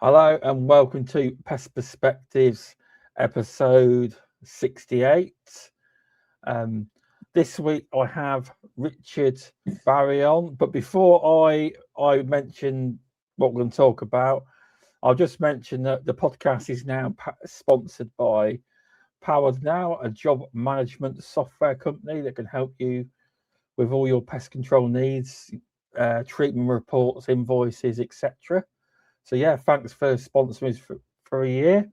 Hello and welcome to Pest Perspectives episode 68. This week I have Richard Barrie on, but before I mention what we're going to talk about, I'll just mention that the podcast is now sponsored by Powered Now, a job management software company that can help you with all your pest control needs, treatment reports, invoices, etc. So yeah, thanks for sponsoring us for a year.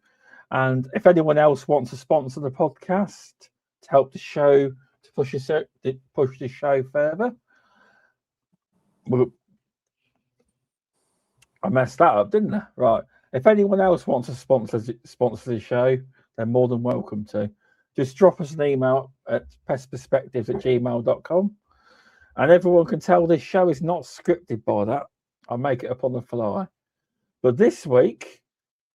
And if anyone else wants to sponsor the podcast to help the show, to push the show further, I messed that up, didn't I? Right. If anyone else wants to sponsor the show, they're more than welcome to. Just drop us an email at pestperspectives@gmail.com. And everyone can tell this show is not scripted by that. I make it up on the fly. But this week,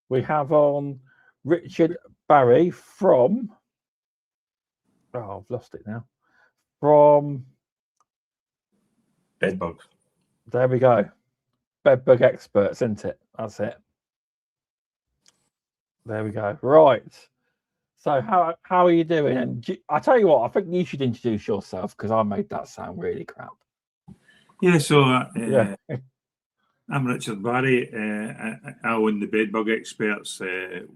we have on Richard Barrie from... Oh, I've lost it now. From... Bedbugs. There we go. Bedbug experts, isn't it? That's it. There we go. Right. So how are you doing? And I tell you what, I think you should introduce yourself because I made that sound really crap. Yeah, so Yeah. I'm Richard Barrie. I own the Bedbug Experts.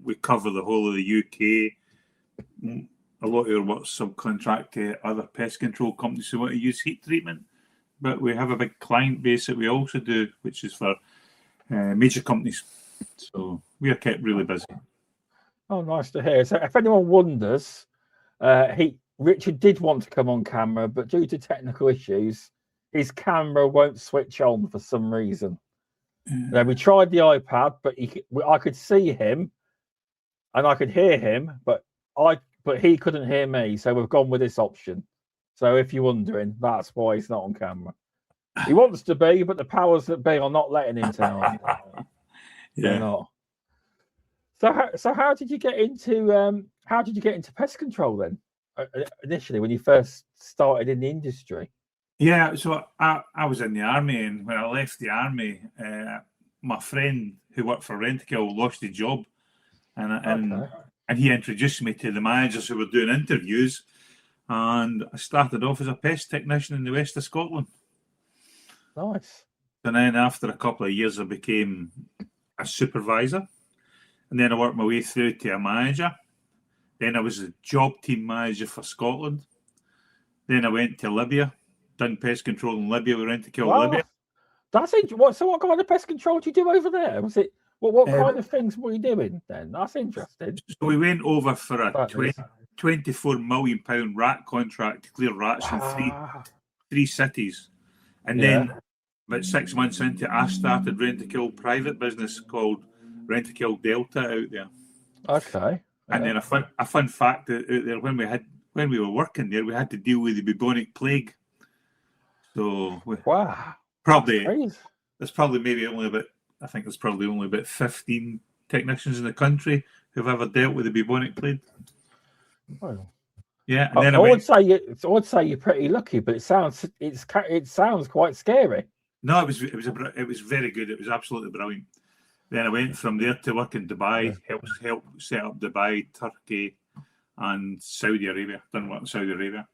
We cover the whole of the UK. A lot of our work subcontract to other pest control companies who want to use heat treatment. But we have a big client base that we also do, which is for major companies. So we are kept really busy. Oh, nice to hear. So if anyone wonders, Richard did want to come on camera, but due to technical issues, his camera won't switch on for some reason. Now, we tried the iPad, but I could see him and I could hear him, but he couldn't hear me. So we've gone with this option. So if you're wondering, that's why he's not on camera. He wants to be, but the powers that be are not letting him tonight. They're not. So how did you get into pest control then? Initially, when you first started in the industry? Yeah, so I was in the army, and when I left the army, my friend who worked for Rentokil lost his job, and he introduced me to the managers who were doing interviews, and I started off as a pest technician in the west of Scotland. Nice. And then after a couple of years, I became a supervisor, and then I worked my way through to a manager. Then I was a job team manager for Scotland. Then I went to Libya. Done pest control in Libya. We went to kill Libya. That's interesting. So what kind of pest control did you do over there? Was it what kind of things were you doing then? That's interesting. So we went over for a £24 million rat contract to clear rats in three cities. And then about 6 months into it, I started Rentokil private business called Rentokil Delta out there. Okay. And then a fun fact out there, when we were working there, we had to deal with the bubonic plague. So there's probably maybe only about, I think there's probably only about 15 technicians in the country who've ever dealt with the bubonic plague. Well, yeah, and then I would say you're pretty lucky, but it sounds quite scary. No, it was very good. It was absolutely brilliant. Then I went from there to work in Dubai, helped set up Dubai, Turkey, and Saudi Arabia. Done work in Saudi Arabia.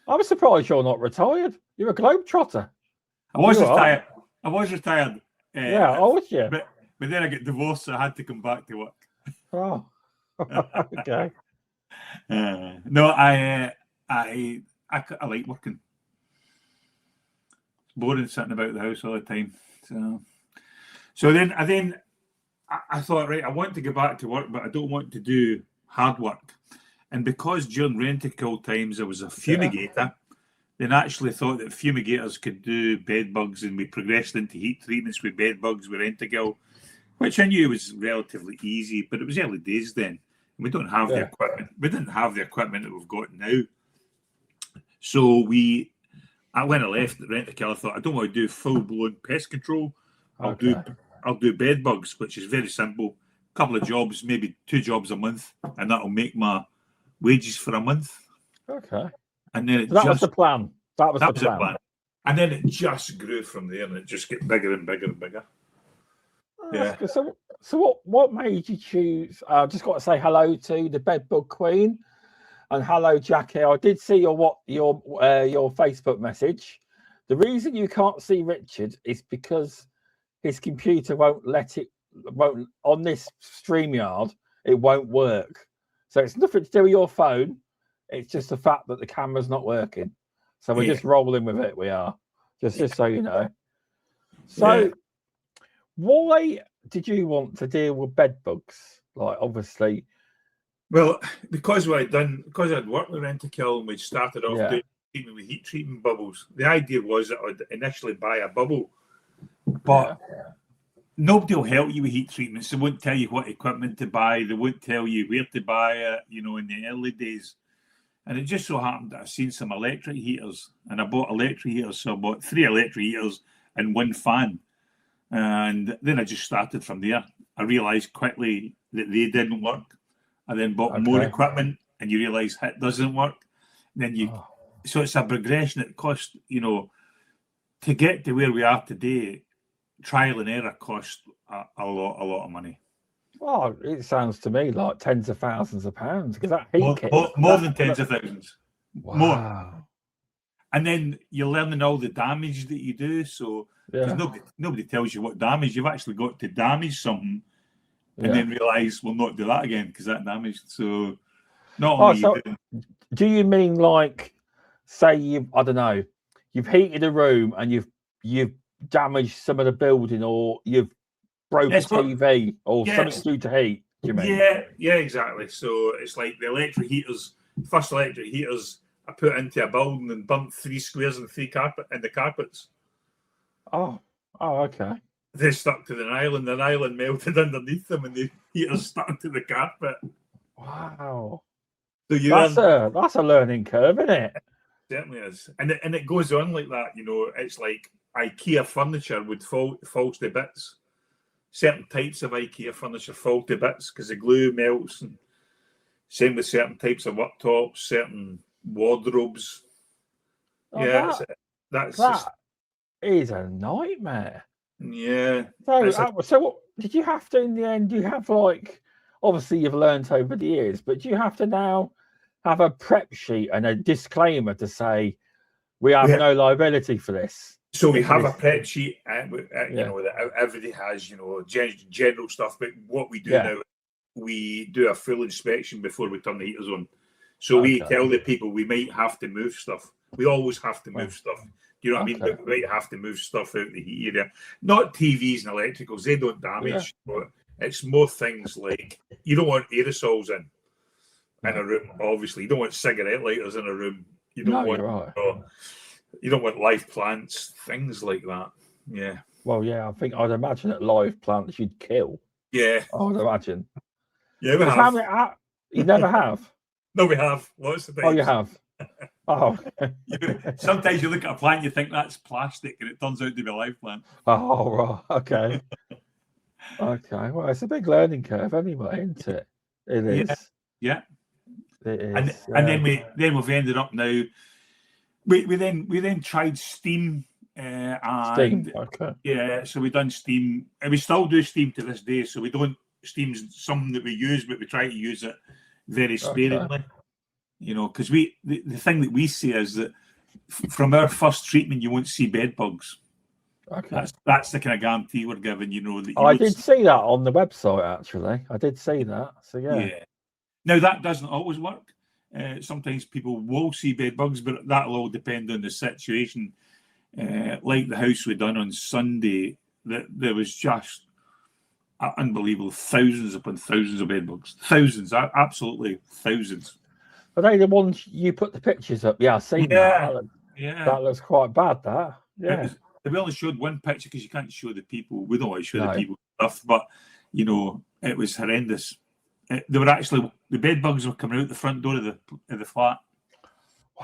I'm surprised you're not retired. You're a globetrotter. I was retired. Yeah, was you? But then I got divorced, so I had to come back to work. Oh, okay. No, I like working. It's boring sitting about the house all the time. So then I thought, right, I want to go back to work, but I don't want to do hard work. And because during Rentokil times I was a fumigator, then I actually thought that fumigators could do bed bugs, and we progressed into heat treatments with bed bugs with Rentokil, which I knew was relatively easy, but it was early days then. And we don't have the equipment. We didn't have the equipment that we've got now. So when I left Rentokil, I thought I don't want to do full-blown pest control. I'll do bed bugs, which is very simple. A couple of jobs, maybe 2 jobs a month, and that'll make my wages for a month. Okay. And then that was the plan. That was the plan. And then it just grew from there, and it just got bigger and bigger and bigger. Yeah. So what made you choose? I just got to say hello to the Bedbug Queen, and hello Jackie. I did see your Facebook message. The reason you can't see Richard is because his computer won't on this StreamYard. It won't work. So it's nothing to do with your phone. It's just the fact that the camera's not working. So we're just rolling with it. We are just so you know. So why did you want to deal with bed bugs? Like, obviously. Well, because I'd worked with Rent-A-Kill and we'd started off doing treatment with heat treatment bubbles. The idea was that I'd initially buy a bubble, but nobody will help you with heat treatments. They won't tell you what equipment to buy. They won't tell you where to buy it, in the early days. And it just so happened that I've seen some electric heaters, and I bought electric heaters. So I bought 3 electric heaters and 1 fan. And then I just started from there. I realised quickly that they didn't work. I then bought more equipment, and you realise it doesn't work. And then so it's a progression. It costs, to get to where we are today, trial and error cost a lot of money. Oh, it sounds to me like tens of thousands of pounds, because that heat kit, more than tens of thousands. Wow. More. And then you're learning all the damage that you do. So because nobody tells you what damage you've actually got to damage something, and then realise we'll not do that again because that damaged. So not only do you mean like, say you've heated a room and you've damaged some of the building, or you've broke a TV or something due to heat? Do you mean? Yeah, exactly. So it's like the electric heaters. First electric heaters I put into a building and burnt 3 squares and 3 carpets. Oh, okay. They stuck to the nylon. The nylon melted underneath them, and the heaters stuck to the carpet. Wow. So that's a learning curve, isn't it? Certainly is, and it goes on like that. It's like IKEA furniture would falls to bits. Certain types of IKEA furniture fall to bits because the glue melts, and same with certain types of worktops, certain wardrobes. That is a nightmare. Yeah. So what did you have to, in the end? Do you have, like, obviously you've learned over the years, but do you have to now have a prep sheet and a disclaimer to say we have no liability for this? So we have a prep sheet, that everybody has, general stuff. But what we do now, we do a full inspection before we turn the heaters on. So we tell the people we might have to move stuff. We always have to move stuff. Do you know what I mean? But we might have to move stuff out the heat area. Not TVs and electricals. They don't damage. But it's more things like you don't want aerosols in a room. Obviously, you don't want cigarette lighters in a room. You don't you don't want live plants, things like that. Yeah. Well, yeah, I think I'd imagine that live plants you'd kill. Yeah. I would imagine. Yeah, we have. You never have? No, we have. Lots of things. Oh, you have? Oh. Sometimes you look at a plant, you think that's plastic, and it turns out to be a live plant. Oh, right. Okay. Okay. Well, it's a big learning curve anyway, isn't it? It is. Yeah. It is. And then we've ended up now. We then tried steam. Steam. Okay. Yeah. So we done steam, and we still do steam to this day. So we don't steam's something that we use, but we try to use it very sparingly. Because the thing that we see is that from our first treatment, you won't see bed bugs. Okay. That's the kind of guarantee we're giving. I did see that on the website. Actually, I did see that. So yeah. Now that doesn't always work. Sometimes people will see bed bugs, but that'll all depend on the situation. Like the house we done on Sunday, that there was just unbelievable thousands upon thousands of bed bugs. Thousands, absolutely thousands. Are they the ones you put the pictures up? Yeah, I've seen that. That looks quite bad, that. Yeah. We only showed one picture because you can't show the people. We don't want to show the people stuff, but, it was horrendous. They were actually, the bed bugs were coming out the front door of the flat.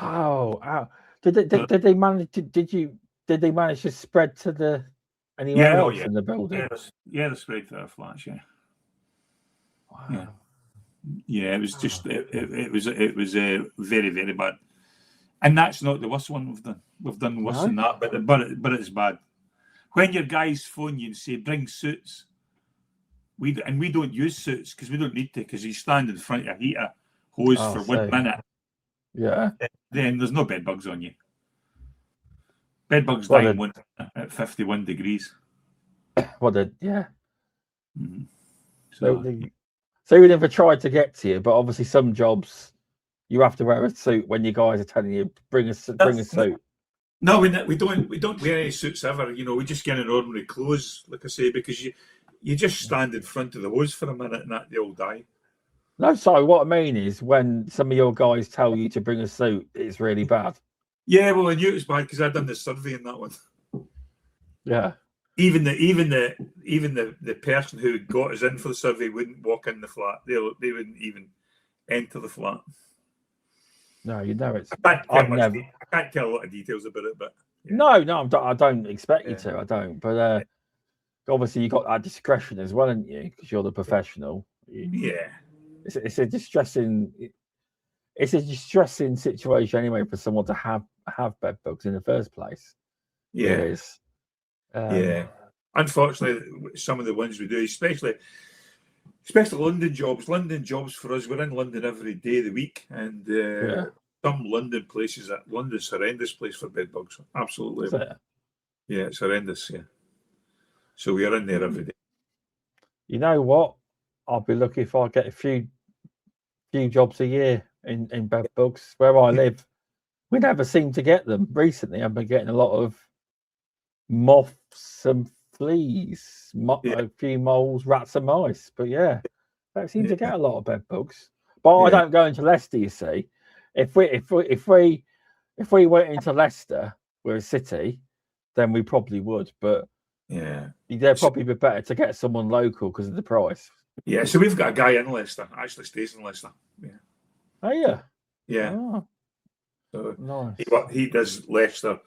Wow. Did they manage to, did they manage to spread to anywhere else in the building? They spread to our flats, Wow. Yeah, it was just it was very, very bad, and that's not the worst one we've done. We've done worse than that, but it's bad. When your guys phone you and say bring suits, we don't use suits because we don't need to, because you stand in front of a heater hose for 1 minute. Yeah. Then there's no bed bugs on you. Bed bugs Well, die in winter at 51 degrees. Well, yeah. Mm-hmm. So we never tried to get to you, but obviously some jobs you have to wear a suit when you guys are telling you bring a suit. No, we don't wear any suits ever. You know, we just get in ordinary clothes, like I say, because you just stand in front of the hose for a minute and they all die. No, sorry. What I mean is when some of your guys tell you to bring a suit, it's really bad. Yeah, well, I knew it was bad because I'd done the survey in that one. Yeah. Even the person who got us in for the survey wouldn't walk in the flat. They wouldn't even enter the flat. No, you know it's. I can't tell a lot of details about it, but yeah. No, I don't expect you to. I don't. But obviously you got that discretion as well, haven't you? Because you're the professional. Yeah. It's a distressing situation anyway for someone to have bed bugs in the first place. Yeah. It is. Yeah. Unfortunately, some of the ones we do, especially London jobs. London jobs for us, we're in London every day of the week, and some London places. London's a horrendous place for bed bugs. Absolutely. Yeah, it's horrendous. Yeah. So we are in there every day. You know what? I'll be lucky if I get a few jobs a year in bed bugs where I live. We never seem to get them. Recently, I've been getting a lot of moths and fleas, a few moles, rats and mice. But yeah, don't seem to get a lot of bed bugs. But I don't go into Leicester. You see, if we went into Leicester, we're a city, then we probably would. But they'd probably be better to get someone local because of the price. Yeah, so we've got a guy in Leicester. Actually, stays in Leicester. Yeah. Oh yeah. Yeah. Oh, so nice. He does Leicester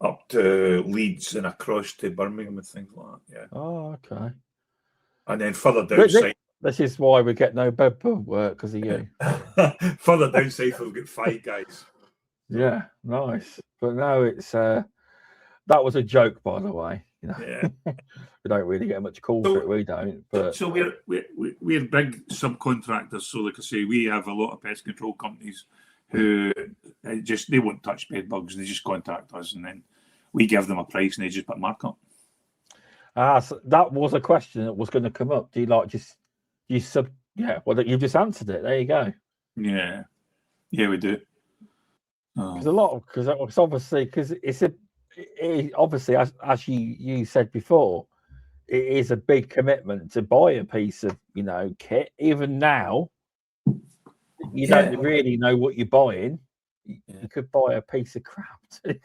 up to Leeds and across to Birmingham and things like that. Yeah. Oh, okay. And then further down south. This is why we get no bed bug work because of you. Further down south, we've got 5 guys. Yeah, nice. But no, it's that was a joke, by the way. You know, yeah. We don't really get much call for it. We don't. But so we're big subcontractors. So, like I say, we have a lot of pest control companies who they won't touch bed bugs. They just contact us, and then we give them a price, and they just put a markup. So that was a question that was going to come up. Do you sub? Yeah, well, you just answered it. There you go. Yeah, we do. Because obviously as you said before, it is a big commitment to buy a piece of kit. Even now, you don't really know what you're buying. You could buy a piece of crap.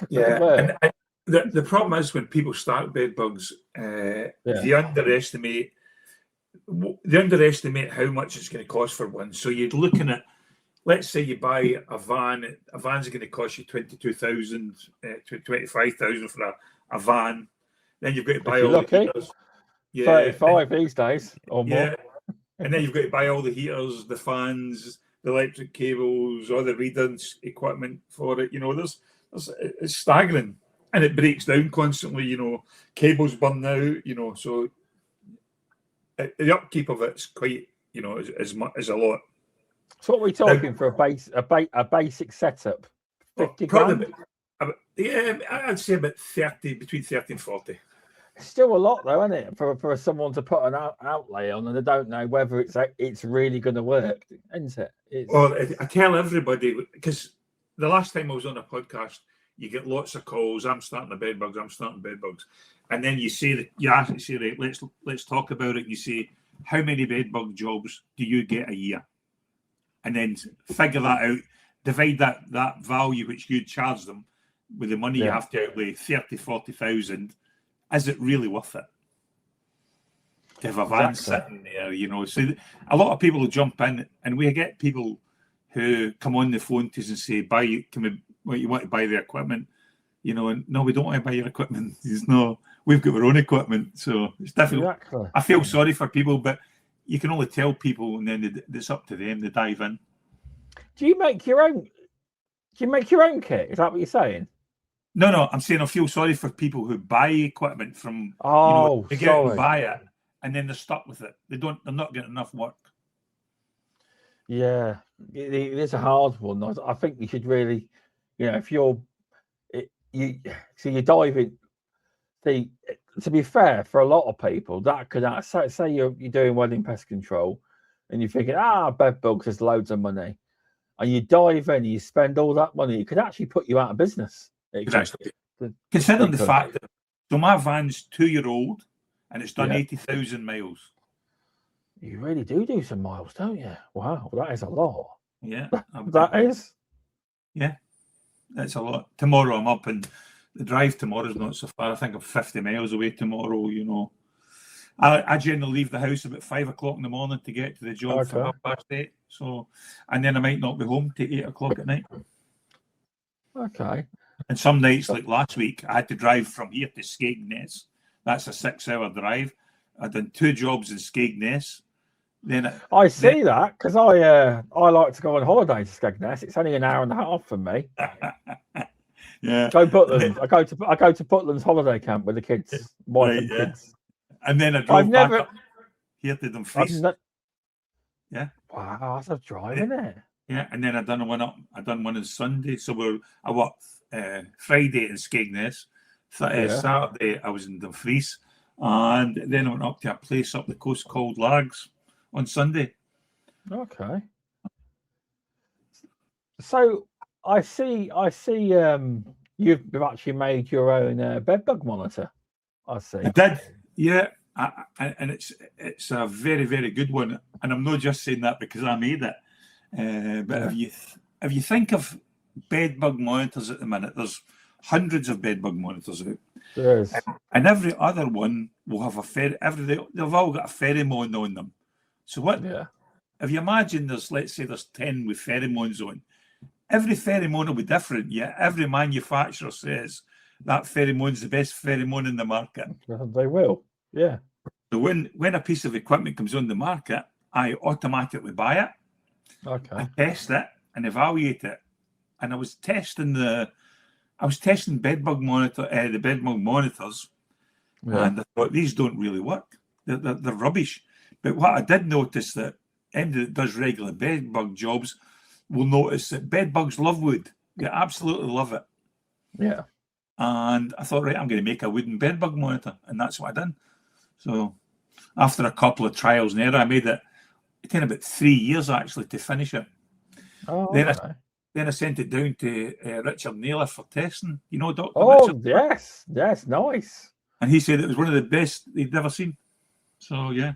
Yeah. And the problem is when people start bed bugs, they underestimate how much it's going to cost for one. So you're looking at, let's say you buy a van. A van's going to cost you 22,000 to 25,000 for a van. Then you've got to buy all the heaters. 35 these days or more. Yeah. And then you've got to buy all the heaters, the fans, the electric cables, all the redundant equipment for it. It's staggering. And it breaks down constantly, cables burn out, so the upkeep of it's quite, is a lot. So what are we talking for a basic setup? 50 grand? I'd say about 30, between 30 and 40. It's still a lot though, isn't it? For someone to put an outlay on and they don't know whether it's really going to work, isn't it? Well, I tell everybody, because the last time I was on a podcast, you get lots of calls. I'm starting bed bugs. And then you say right, let's talk about it. And you say, how many bed bug jobs do you get a year? And then figure that out, divide that value which you'd charge them with the money you have to outlay, 30, 40,000. Is it really worth it? To have a van sitting there, So a lot of people will jump in, and we get people who come on the phone to us and say, you want to buy the equipment? And no, we don't want to buy your equipment. We've got our own equipment, so it's difficult. Exactly. I feel sorry for people, but you can only tell people, and then it's up to them to dive in. Do you make your own? Kit? Is that what you're saying? No. I'm saying I feel sorry for people who buy equipment from. They get and buy it, and then they're stuck with it. They're not getting enough work. Yeah, it's a hard one. I think you should really, if you dive in. See, to be fair, for a lot of people, that could say you're doing well in pest control, and you're thinking, bed bugs is loads of money, and you dive in, and you spend all that money, it could actually put you out of business. Considering the fact that my van's 2-year-old and it's done 80,000 miles. You really do some miles, don't you? Wow, that is a lot. Yeah, that is. Yeah, that's a lot. Tomorrow I'm up, and the drive tomorrow is not so far. I think I'm 50 miles away tomorrow. I generally leave the house about 5 o'clock in the morning to get to the job for 8:30. So, and then I might not be home till 8 o'clock at night. Okay. And some nights, like last week, I had to drive from here to Skegness. That's a 6-hour drive. I'd done 2 jobs in Skegness. I see that because I like to go on holiday to Skegness. It's only an hour and a half from me. Yeah. Go Putlands. I go to Putlands holiday camp with the kids, wife and kids. And then I drove back up here to Dumfries. Yeah. Wow, that's a drive, isn't it? Yeah, and then I done one on Sunday. So I worked Friday in Skegness. Saturday I was in Dumfries, and then I went up to a place up the coast called Largs on Sunday. Okay. So I see. You've actually made your own bedbug monitor. I see. I did. Yeah, and it's a very, very good one. And I'm not just saying that because I made it. But if you think of bedbug monitors at the minute, there's hundreds of bedbug monitors out. There is. And every other one will have they've all got a pheromone on them. So what? Yeah. If you imagine let's say there's 10 with pheromones on, every pheromone will be different. Yeah, every manufacturer says that pheromone's the best pheromone in the market. They will. Yeah. So when a piece of equipment comes on the market, I automatically buy it. Okay. I test it and evaluate it. And I was testing bedbug monitors, and I thought these don't really work. They're rubbish. But what I did notice that anybody that does regular bedbug jobs will notice that bedbugs love wood. They absolutely love it. Yeah. And I thought, right, I'm going to make a wooden bedbug monitor, and that's what I done. So after a couple of trials and error, I made it. It took about 3 years actually to finish it. Oh, Then I sent it down to Richard Naylor for testing. You know, Dr. Richard? Yes, nice. And he said it was one of the best he'd ever seen. So yeah.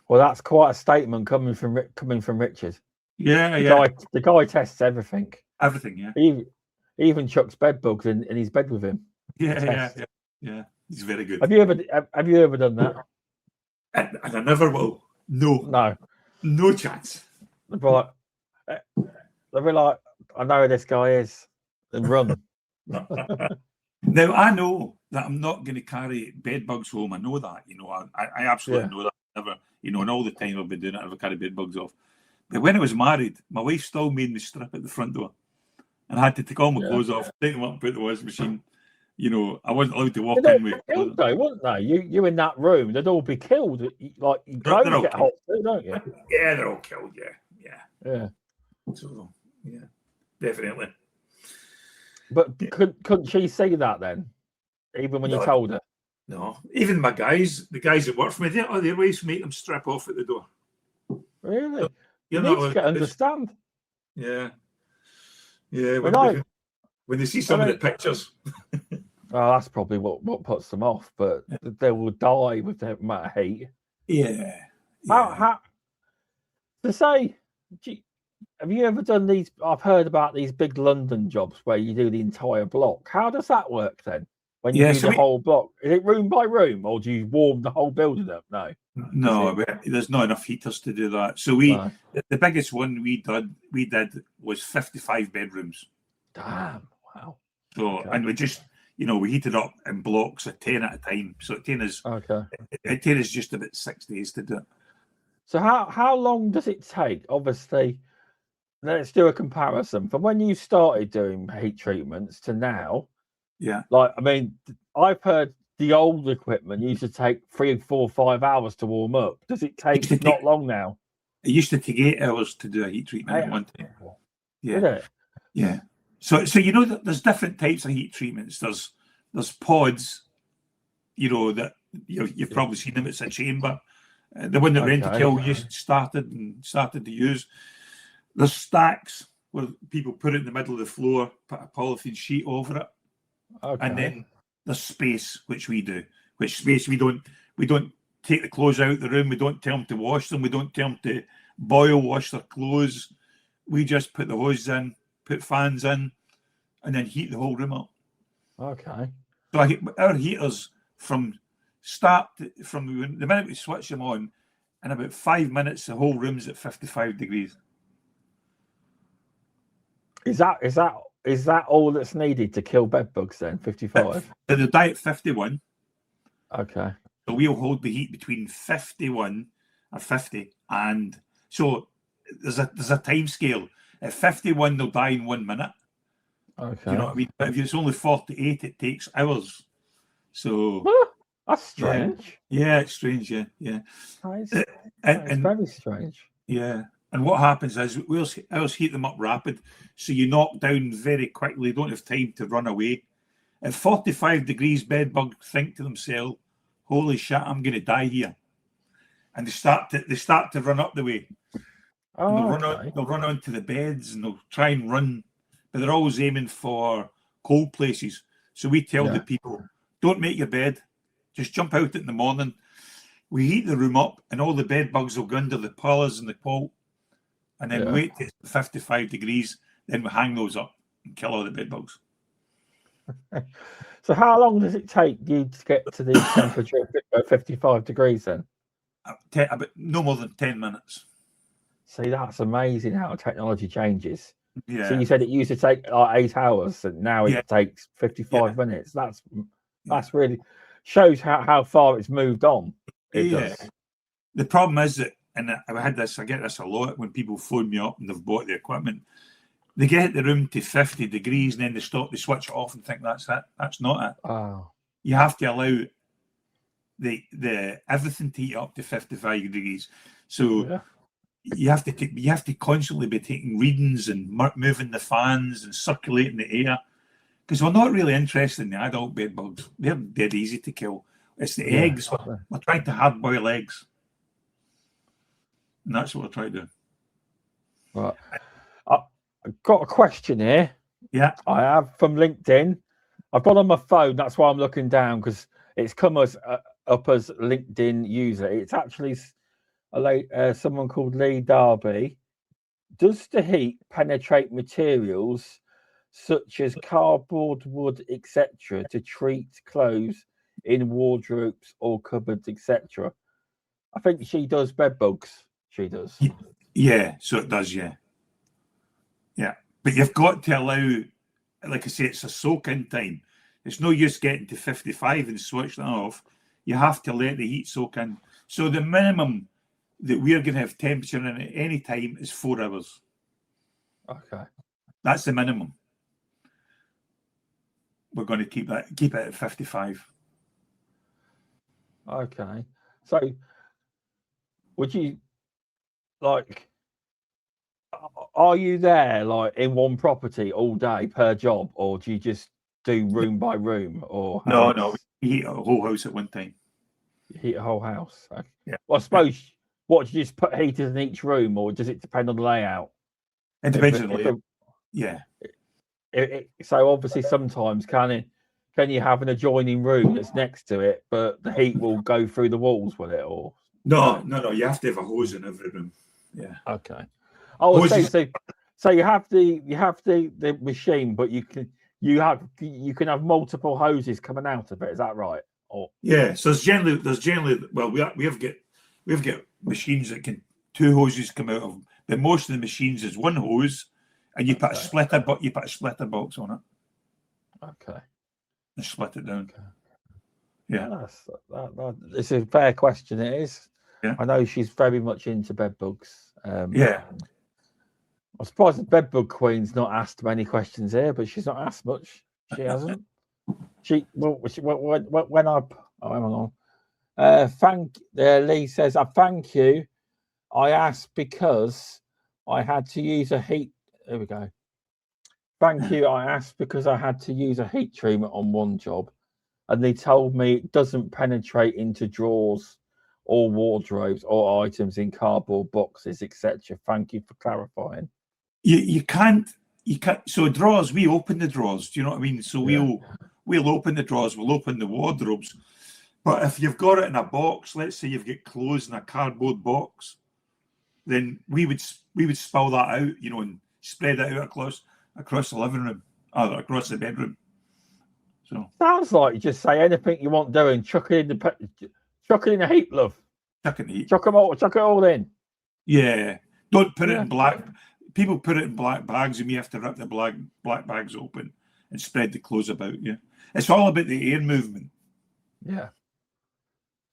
Well, that's quite a statement coming from Richard. Yeah, The guy tests everything. Everything, yeah. He even chucks bed bugs in his bed with him. Yeah. He's very good. Have you ever done that? And I never will. No chance. They'll be like, I know who this guy is, and run. Now I know that I'm not going to carry bed bugs home. I know that. I absolutely know that. Never, and all the time I've been doing it, I've carried bed bugs off. But when I was married, my wife still made me strip at the front door, and I had to take all my clothes off, take them up, and put the washing machine. I wasn't allowed to walk in with. Killed though, weren't they? You in that room, they'd all be killed. Like you get hot too, don't you? Yeah, they're all killed. Yeah. So yeah, definitely. But couldn't she see that then? Even when you told her? No. Even the guys that work for me, they always make them strip off at the door. Really? So, you need to understand. Yeah. When they see some of the pictures. Oh, that's probably what puts them off, but they will die with the amount of heat. Yeah. How to say, have you ever done these? I've heard about these big London jobs where you do the entire block. How does that work then? When you do the whole block, is it room by room, or do you warm the whole building up? No, there's not enough heaters to do that. So the biggest one we did was 55 bedrooms. Damn! Wow. So and we just we heated up in blocks of 10 at a time. So it takes us just about 6 days to do it. So how long does it take? Obviously, let's do a comparison from when you started doing heat treatments to now. Yeah. Like, I mean, I've heard the old equipment used to take 3, 4, 5 hours to warm up. Does it take not long now? It used to take 8 hours to do a heat treatment at one time. Yeah. Did it? Yeah. So you know that there's different types of heat treatments. There's pods, you know, that you've probably seen them. It's a chamber. The one that Rentokil started to use. There's stacks where people put it in the middle of the floor, put a polythene sheet over it, and then there's space, which we do. Which space we don't take the clothes out of the room. We don't tell them to wash them. We don't tell them to boil wash their clothes. We just put the hoses in, put fans in, and then heat the whole room up. Okay. So our heaters from the minute we switch them on, in about 5 minutes, the whole room's at 55 degrees. Is that all that's needed to kill bed bugs then? 55. They're down at 51. Okay. So we'll hold the heat between 51 or 50, and so there's a time scale. At 51, they'll die in 1 minute. Okay. You know what I mean? But if it's only 48, it takes hours. So that's strange. Yeah, it's strange. Yeah. It's very strange. Yeah. And what happens is we'll heat them up rapid, so you knock down very quickly. You don't have time to run away. At 45 degrees, bed bugs think to themselves, "Holy shit, I'm going to die here," and they start to run up the way. They'll run onto the beds and they'll try and run, but they're always aiming for cold places. So we tell the people, don't make your bed, just jump out in the morning. We heat the room up and all the bed bugs will go under the pillows and the quilt, and then wait till it's 55 degrees, then we hang those up and kill all the bed bugs. So how long does it take you to get to the temperature at 55 degrees then? About no more than 10 minutes. See, that's amazing how technology changes. Yeah. So you said it used to take like 8 hours, and now it takes 55 minutes. That's really shows how far it's moved on. It does. The problem is that, and I get this a lot when people phone me up and they've bought the equipment. They get the room to 50 degrees and then they switch it off and think that's it. That's not it. Oh. You have to allow the everything to heat up to 55 degrees. So you have to constantly be taking readings and moving the fans and circulating the air, because we're not really interested in the adult bed bugs. They're dead easy to kill. It's the eggs. We're trying to hard boil eggs, and that's what we're trying to do. Right. I've got a question here. Yeah, I have from LinkedIn. I've got on my phone. That's why I'm looking down, because it's come up as LinkedIn user. It's actually someone called Lee Darby. Does the heat penetrate materials such as cardboard, wood, etc., to treat clothes in wardrobes or cupboards, etc.? I think she does bed bugs. She does. Yeah, so it does. Yeah. But you've got to allow, like I say, it's a soak-in time. It's no use getting to 55 and switching that off. You have to let the heat soak in. So the minimum that we're going to have temperature in at any time is 4 hours. Okay. That's the minimum. We're going to keep it at 55. Okay. So would you are you there like in one property all day per job, or do you just do room by room? Or no, we heat a whole house at one time. You heat a whole house. Okay. Yeah. Well, I suppose what, do you just put heaters in each room, or does it depend on the layout? It depends on the layout. Yeah. So obviously sometimes can you have an adjoining room that's next to it, but the heat will go through the walls with it, or no, you have to have a hose in every room. Yeah. Okay. Oh, so you have the machine, but you can have multiple hoses coming out of it. Is that right? Or yeah. So there's generally well, we have got machines that can 2 hoses come out of them, but most of the machines is 1 hose, and you put a splitter box on it. Okay. And split it down. Okay. Yeah. It's a fair question. It is. Yeah. I know she's very much into bed bugs. Yeah. I'm surprised the bedbug queen's not asked many questions here, but she's not asked much. She hasn't. when I hang on. Lee says, I thank you. I asked because I had to use a heat. There we go. Thank you. I asked because I had to use a heat treatment on one job, and they told me it doesn't penetrate into drawers or wardrobes or items in cardboard boxes, etc. Thank you for clarifying. You can't. So drawers, we open the drawers. Do you know what I mean? So we'll open the drawers. We'll open the wardrobes. But if you've got it in a box, let's say you've got clothes in a cardboard box, then we would spill that out, and spread it out across the living room, or across the bedroom. So sounds like you just say anything you want doing, chuck it in the heat, love. Chuck it in the heat. Chuck it all in. Yeah. Don't put it in black. People put it in black bags, and we have to rip the black bags open and spread the clothes about. Yeah. It's all about the air movement. Yeah.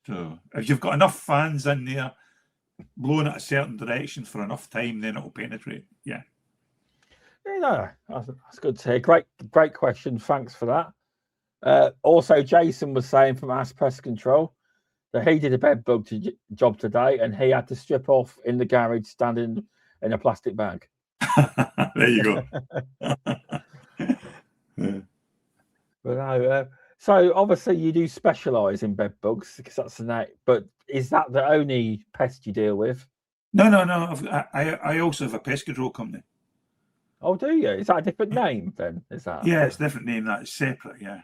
So if you've got enough fans in there blowing at a certain direction for enough time, then it'll penetrate. Yeah. That's good to hear. Great question. Thanks for that. Also, Jason was saying from Ask Pest Control that he did a bed bug job today, and he had to strip off in the garage standing in a plastic bag. There you go. Yeah. But no, so obviously you do specialise in bed bugs because that's the name. But is that the only pest you deal with? No. I also have a pest control company. Oh, do you? Is that a different name then? Is that? Yeah, it's a different name. That is separate. Yeah.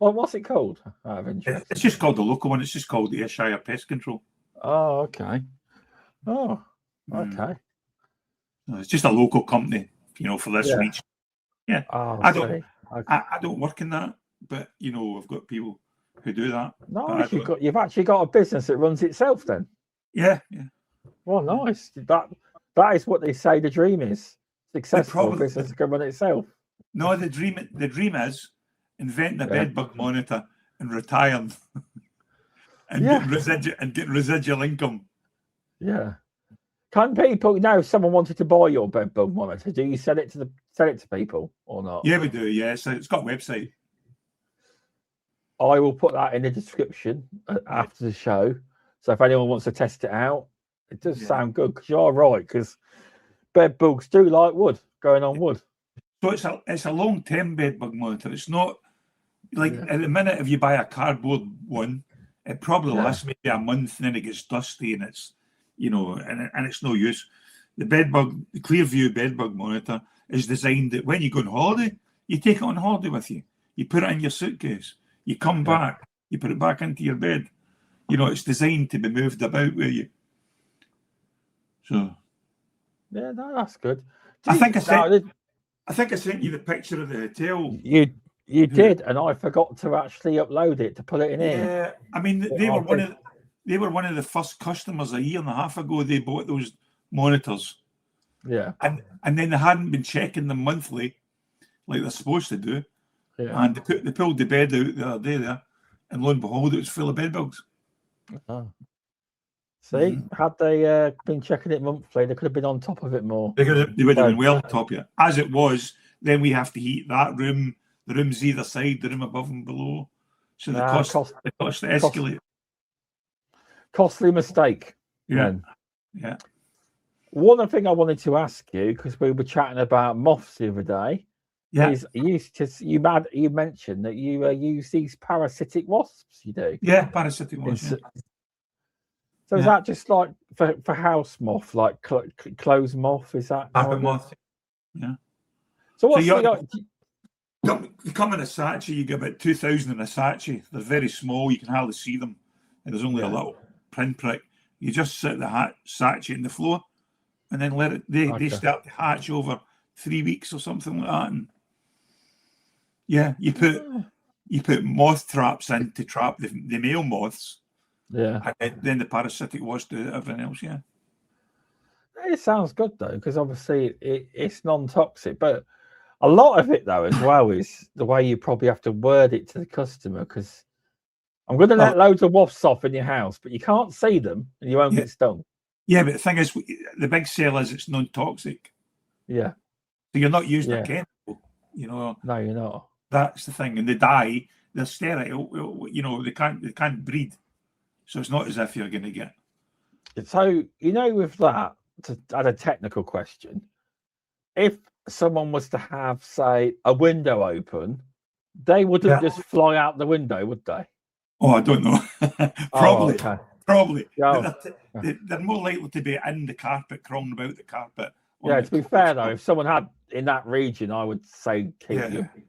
Well, what's it called? Out of interest. It's just called the local one. It's just called the Ayrshire Pest Control. Oh, okay. Oh, okay. It's just a local company, for this region. Yeah. Oh, I don't work in that, but I've got people who do that. No, you've actually got a business that runs itself then. Yeah. Well, nice. That is what they say the dream is. Successful business can run itself. No, the dream is inventing a bed bug monitor and retiring and getting residual income. Yeah. Can people now? If someone wanted to buy your bed bug monitor, do you sell it to people or not? Yeah, we do. Yeah, so it's got a website. I will put that in the description after the show. So if anyone wants to test it out, it does sound good because you're right. Because bed bugs do like wood, going on wood. So it's a long-term bed bug monitor. It's not like at the minute if you buy a cardboard one, it probably lasts maybe a month and then it gets dusty and it's and it's no use. The Clearview bed bug monitor is designed that when you go on holiday, you take it on holiday with you. You put it in your suitcase. You come back. You put it back into your bed. It's designed to be moved about with you. So. Yeah, no, that's good. I think I sent you the picture of the hotel. You did, and I forgot to actually upload it to put it in here. Yeah, I mean they were one of the first customers a year and a half ago. They bought those monitors. Yeah, and then they hadn't been checking them monthly, like they're supposed to do. Yeah. And they pulled the bed out the other day there, and lo and behold, it was full of bed bugs. Oh. See, had they been checking it monthly, they could have been on top of it more. They would have been well on top of it. As it was, then we have to heat that room, the rooms either side, the room above and below. So the cost escalate. Costly mistake. Yeah. One thing I wanted to ask you, because we were chatting about moths the other day, is you mentioned that you use these parasitic wasps. You do. Yeah, parasitic wasps. So is that just like for house moth, like clothes moth? Is that carpet moth? Yeah. So what's you come in a sachet. You get about 2,000 in a sachet. They're very small. You can hardly see them. And there's only a little pinprick. You just set the sachet in the floor, and then let it. They start to hatch over 3 weeks or something like that. And you put moth traps in to trap the male moths. Yeah. And then the parasitic wasp do everything else. Yeah. It sounds good though, because obviously it's non-toxic, but a lot of it though as well is the way you probably have to word it to the customer. Because I'm going to let loads of wasps off in your house, but you can't see them and you won't get stung. Yeah, but the thing is, the big sell is it's non-toxic. Yeah. So you're not using a chemical. No, you're not. That's the thing. And they die they're sterile. You know, they can't breed, so it's not as if you're going to get. So with that, to add a technical question, if someone was to have, say, a window open, they wouldn't just fly out the window, would they? Oh, I don't know. Probably. Oh, okay. Probably. Yeah. They're more likely to be in the carpet, crawling about the carpet. Yeah, to be fair though, if someone had in that region, I would say keep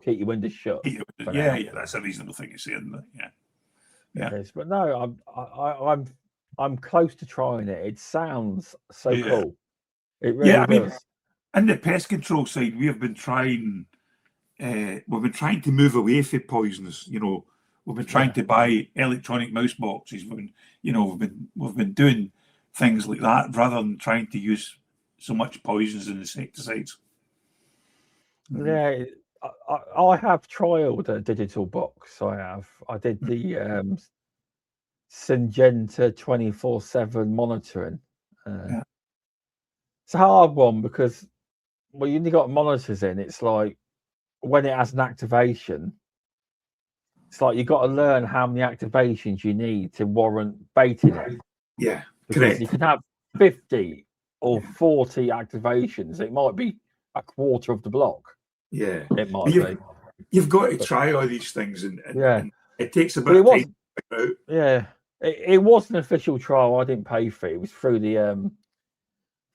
your windows shut. Yeah, that's a reasonable thing to say, isn't it? Yeah. It is, but no, I'm close to trying it. It sounds so cool. It really does. In the pest control side, we have been trying. We've been trying to move away from poisons. You know, we've been trying to buy electronic mouse boxes. We've been doing things like that rather than trying to use so much poisons and insecticides. Yeah, I have trialed a digital box. I did the Syngenta 24/7 monitoring. It's a hard one because you only got monitors in. It's like when it has an activation, it's like you've got to learn how many activations you need to warrant baiting it. Yeah, because correct. You can have 50 or 40 activations. It might be a quarter of the block. Yeah, it might be. You've got to try all these things, and it takes a bit of time to figure out. Yeah, it was an official trial. I didn't pay for it. It was through the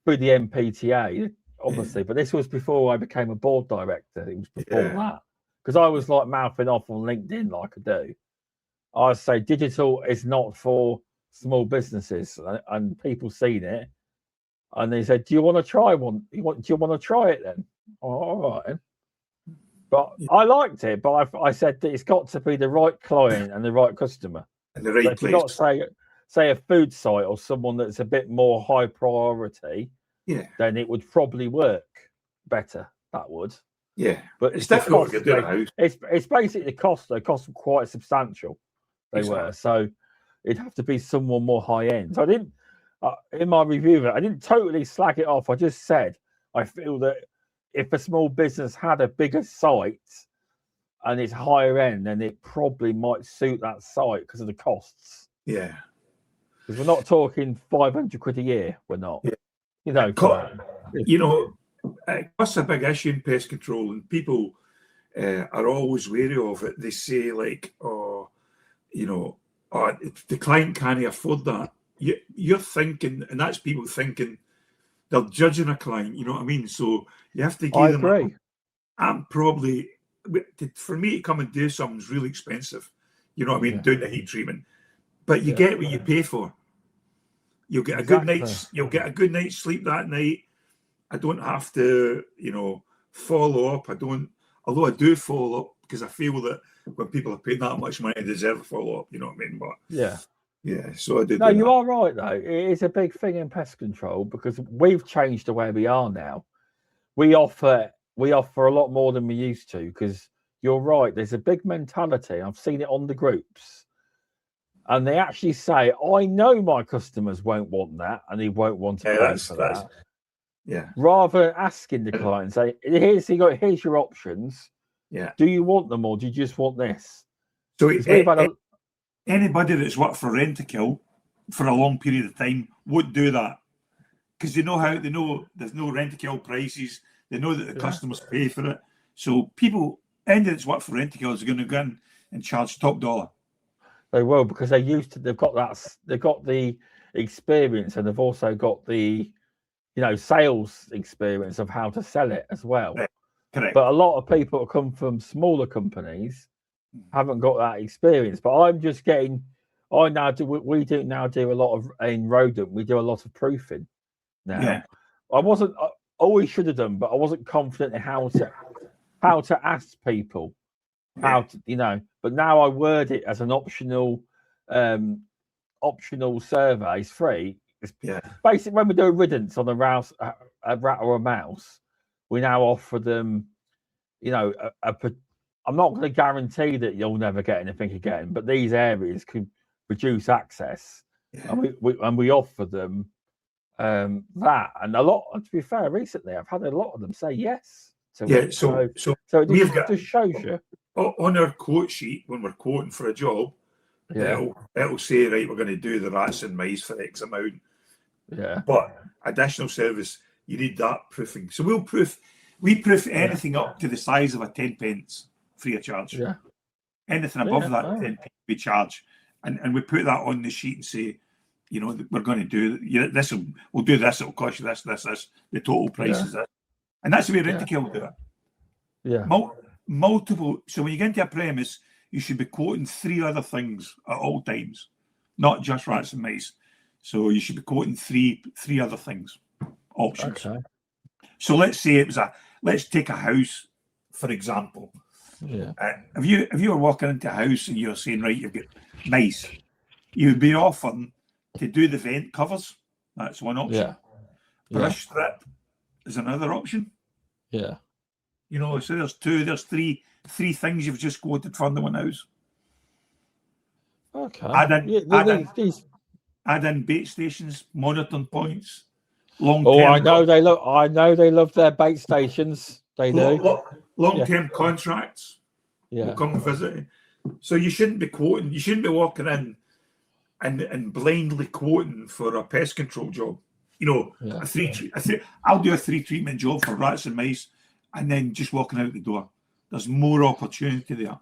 MPTA, obviously. But this was before I became a board director. It was before that, because I was like mouthing off on LinkedIn like I do. I say digital is not for small businesses, and people seen it, and they said, "Do you want to try one? Do you want to try it then?" Oh, all right. But I liked it, but I said that it's got to be the right client and the right customer. And the right place. If you've got, say a food site or someone that's a bit more high priority, then it would probably work better. That would. Yeah. But it's difficult to do it. It's basically the cost. The costs were quite substantial. They were. So it'd have to be someone more high end. So I didn't, in my review of it, I didn't totally slag it off. I just said, I feel that if a small business had a bigger site and it's higher end, then it probably might suit that site because of the costs. Yeah. Because we're not talking 500 quid a year. We're not. Yeah. Costs a big issue in pest control, and people are always wary of it. They say like, the client can't afford that. You're thinking, and that's people thinking they're judging a client. You know what I mean? So you have to give them. I agree. I'm probably, for me to come and do something's really expensive. You know what I mean? Doing the heat treatment, but you get what you pay for. You'll get a good night's. You'll get a good night's sleep that night. I don't have to, follow up. Although I do follow up because I feel that when people are paid that much money, they deserve a follow up. You know what I mean? But yeah. So I did. No, you are right though. It is a big thing in pest control because we've changed the way we are now. We offer a lot more than we used to because you're right. There's a big mentality. I've seen it on the groups. And they actually say, I know my customers won't want that and he won't want to pay for that. Yeah. Rather than asking the client, say, here's your options. Yeah. Do you want them or do you just want this? So anybody that's worked for Rent-A-Kill for a long period of time would do that. Because they know there's no Rent-A-Kill prices. They know that the customers pay for it. So people, anybody that's worked for Rent-A-Kill is going to go in and charge top dollar. They will, because they've got the experience and they've also got the sales experience of how to sell it as well. Correct. But a lot of people that come from smaller companies haven't got that experience. But I'm just getting, we do a lot of, in rodent, we do a lot of proofing now. Yeah. I always should have done, but I wasn't confident in how to ask people. But now I word it as an optional survey. It's free. Basically, when we do a riddance on a rat or a mouse, we now offer them, I'm not going to guarantee that you'll never get anything again, but these areas can reduce access, and we offer them that. And a lot, to be fair, recently I've had a lot of them say yes to Yeah, it. so it we've just, got just shows you. on our quote sheet when we're quoting for a job, it'll say, right, we're going to do the rats and mice for X amount. Yeah. But additional service, you need that proofing. So we proof anything up to the size of a 10 pence free of charge. Yeah. Anything above that 10 pence we charge. And we put that on the sheet and say, you know, we're going to do this. We'll do this. It'll cost you this. The total price is this. And that's the way Rent-A-Kill will do it. Yeah. Multiple. So when you get into a premise, you should be quoting 3 other things at all times, not just rats and mice. So you should be quoting three other things, options. Okay. So let's say let's take a house, for example. Yeah. If you were walking into a house and you're saying, right, you've got mice, you would be offering to do the vent covers. That's one option. Yeah. Brush strip is another option. Yeah. You know, so there's three things you've just quoted for the one house. Okay. Add in bait stations, monitoring points, long-term. Oh, I know they love their bait stations. They do. Long-term contracts. Yeah. Will come visit. So you shouldn't be quoting. You shouldn't be walking in and blindly quoting for a pest control job. You know, I'll do a 3 treatment job for rats and mice, and then just walking out the door. There's more opportunity there.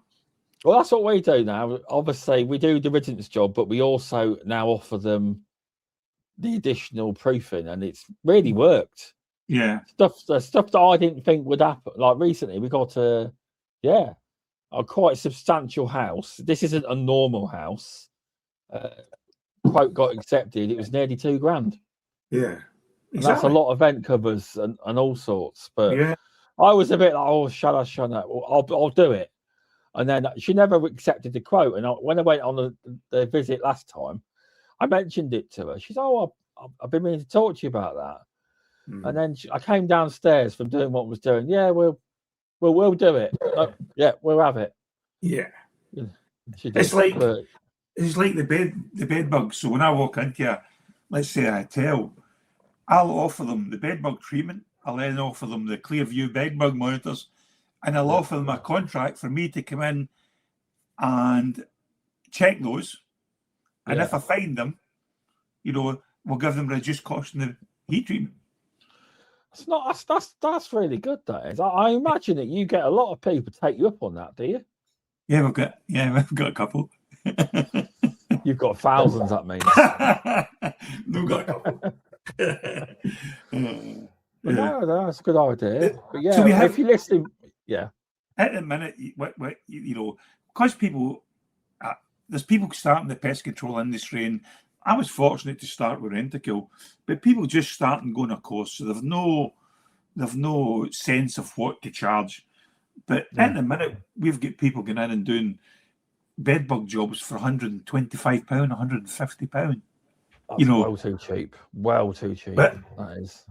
Well, that's what we do now. Obviously, we do the resident's job, but we also now offer them the additional proofing, and it's really worked. Yeah. Stuff that I didn't think would happen. Like recently, we got a quite substantial house. This isn't a normal house. Quote got accepted. It was nearly $2,000. Yeah. Exactly. And that's a lot of vent covers and all sorts. But I was a bit like, oh, shut up. I'll do it. And then she never accepted the quote. And when I went on the visit last time, I mentioned it to her. She said, oh, I've been meaning to talk to you about that. Mm. And then I came downstairs from doing what I was doing. Yeah, we'll do it. We'll have it. Yeah. It's like the bed bugs. So when I walk into let's say a hotel, I'll offer them the bed bug treatment. I'll then offer them the Clearview bed bug monitors. And I'll offer them a contract for me to come in and check those. And if I find them, you know, we'll give them reduced cost in the heat treatment. That's really good. That is. I imagine that you get a lot of people take you up on that. Do you? Yeah, we've got a couple. You've got thousands. That means we've got a couple. No, that's a good idea. But yeah, so if you're listening, at the minute, you know, because people, there's people starting the pest control industry, and I was fortunate to start with Rent-A-Kill, but people just start and go on a course, so they've no sense of what to charge. But at the minute, we've got people going in and doing bed bug jobs for £125, £150. That's well too cheap. Well too cheap. But that is.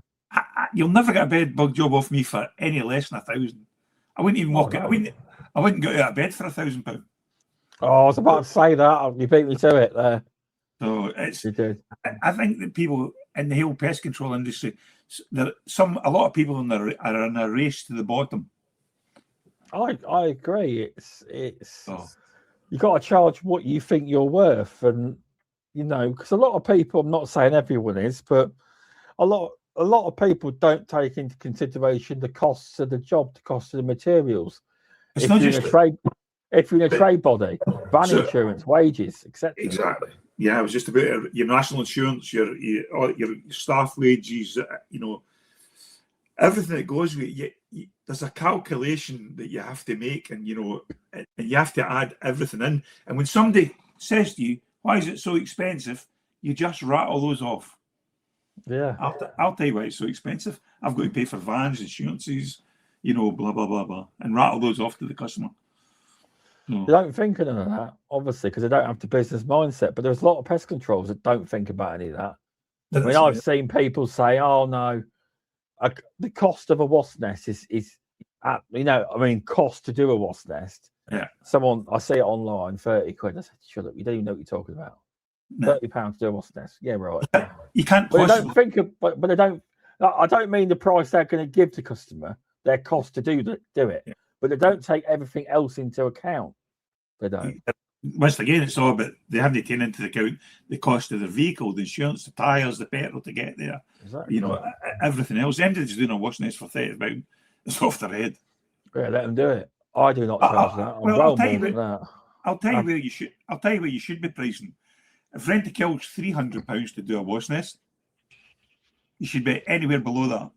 You'll never get a bed bug job off me for any less than £1,000. I wouldn't even walk it. I wouldn't get out of bed for £1,000. Oh, I was about to say that. You beat me to it there. So it's. You did. I think that people in the whole pest control industry, a lot of people are in a race to the bottom. I agree. It's you got to charge what you think you're worth, and you know, because a lot of people, I'm not saying everyone is, but a lot of people don't take into consideration the costs of the job, the cost of the materials. If you're in a trade body, van insurance, wages, etc. Exactly. Yeah, it was just about your national insurance, your staff wages, you know, everything that goes with it. There's a calculation that you have to make, and you know, and you have to add everything in. And when somebody says to you, "Why is it so expensive?" you just rattle those off. Yeah, I'll tell you why it's so expensive. I've got to pay for vans, insurances, you know, blah blah blah blah, and rattle those off to the customer. They don't think of none of that, obviously, because they don't have the business mindset. But there's a lot of pest controls that don't think about any of that. I mean, I've seen people say, "Oh no, the cost of a wasp nest is you know, I mean, cost to do a wasp nest." Yeah. I see it online, 30 quid. I said, "Shut up! You don't even know what you're talking about. £30 to do a wasp nest." Yeah, right. You can't. But they don't think of, but they don't. I don't mean the price they're going to give the customer. their cost to do it, Yeah. but they don't take everything else into account. They don't. Once again, it's all about they haven't taken into account the cost of the vehicle, the insurance, the tyres, the petrol to get there. Exactly. Everything else. Them just doing a wash nest for £30. It's off their head. Yeah, let them do it. I do not charge that. I'll tell you where you should. I'll tell you where you should be pricing. If Rent-A-Kill's £300 to do a wash nest, you should be anywhere below that.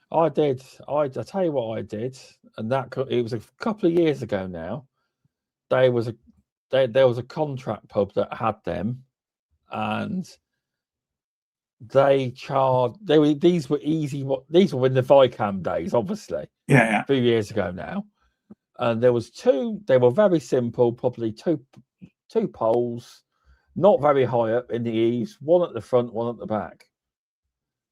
I did. I tell you what I did, and it was a couple of years ago now. There was a contract pub that had them, and they charged. These were easy. These were in the Vicam days, obviously. Yeah. A few years ago now, and there was two. They were very simple, probably two poles, not very high up in the eaves. One at the front, one at the back.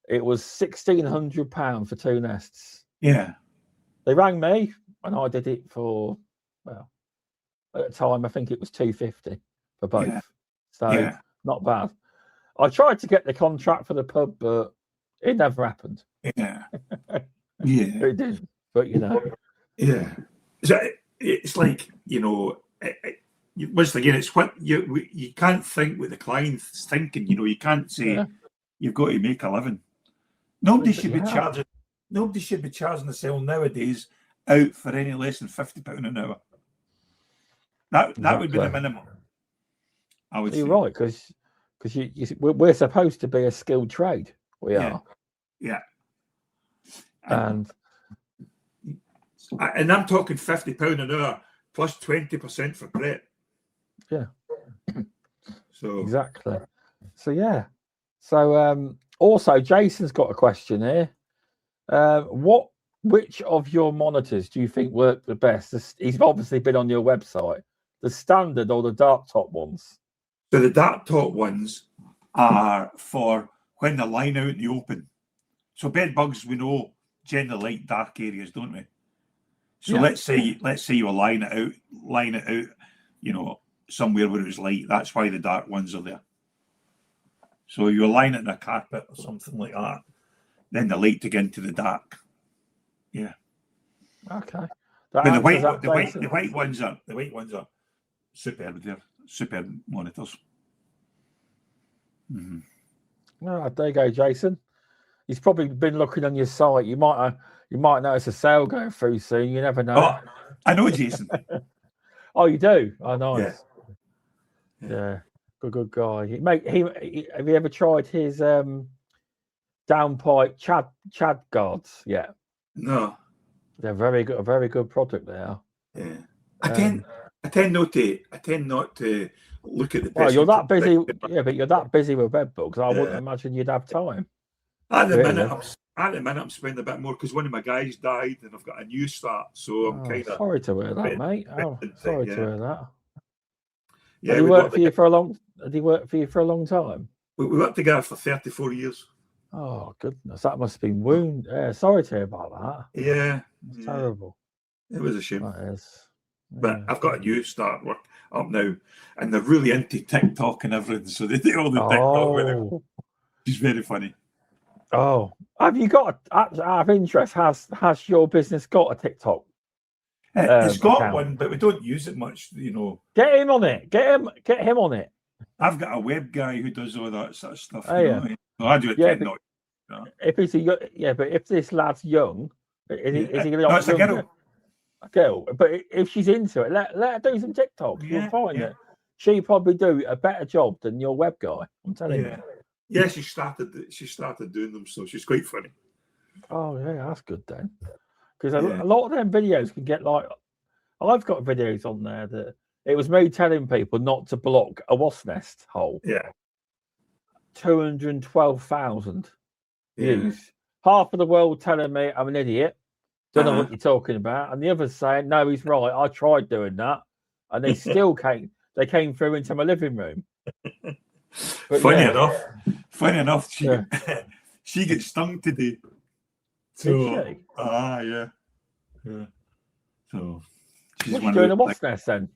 It was £1,600 for 2 nests. Yeah. They rang me, and I did it for, well, at the time I think it was $250 for both. Yeah. So not bad. I tried to get the contract for the pub, but it never happened. Yeah. Yeah. It didn't. But Yeah. So it's like, once again, it's what you can't think what the client's thinking. You can't say you've got to make a living. Nobody should be charging the sale nowadays out for any less than £50 an hour. That would be the minimum. I would say. You're right, because we're supposed to be a skilled trade. We are. Yeah. And I'm talking £50 an hour plus 20% for prep. Yeah. So exactly. So yeah. So also Jason's got a question here. Which of your monitors do you think work the best? He's obviously been on your website. The standard or the dark top ones? So the dark top ones are for when they're lying out in the open. So bed bugs, we know, generally like dark areas, don't we? So let's say you were lying it out, somewhere where it was light. That's why the dark ones are there. So you're lying it in a carpet or something like that. Then the light to get into the dark. Yeah. Okay. But the white ones are superb. They're superb monitors. Mm-hmm. Oh, there you go, Jason. He's probably been looking on your site. You might notice a sale going through soon. You never know. Oh, I know Jason. Oh, you do? Oh, nice. Yeah. Good guy. Have you ever tried his downpipe Chad guards? Yeah. No. They're very good. A very good product. They are. Yeah. I tend not to look at the. Well, you're that busy. Yeah, but you're that busy with bed bugs. I wouldn't imagine you'd have time. At the minute, I'm spending a bit more because one of my guys died and I've got a new start. So I'm kind of sorry to hear that, mate. Sorry to hear that. Yeah, Did he work for you for a long time? We worked together for 34 years. Oh goodness, that must have been wound. Sorry to hear about that. Yeah, it's terrible. It was a shame. That is. But I've got a new start work up now, and they're really into TikTok and everything, so they do all the TikTok with him. She's very funny. Oh, have you got? Out of interest, has your business got a TikTok? It's got account? one, but we don't use it much. Get him on it. Get him on it. I've got a web guy who does all that sort of stuff. Oh, yeah. So I do it. Yeah, but if this lad's young, is he going to? No, it's a girl. A girl, but if she's into it, let her do some TikTok. You'll find that she probably do a better job than your web guy. I'm telling you. Yeah, she started doing them, so she's quite funny. Oh yeah, that's good then. Because a lot of them videos can get like, I've got videos on there that it was me telling people not to block a wasp nest hole. Yeah. 212,000 views. Half of the world telling me I'm an idiot. Don't know what you're talking about. And the others saying, no, he's right. I tried doing that. And they still came through into my living room. But funny enough, she gets stung today. So, Did she? Yeah. So she's What's she doing a wasp nest then?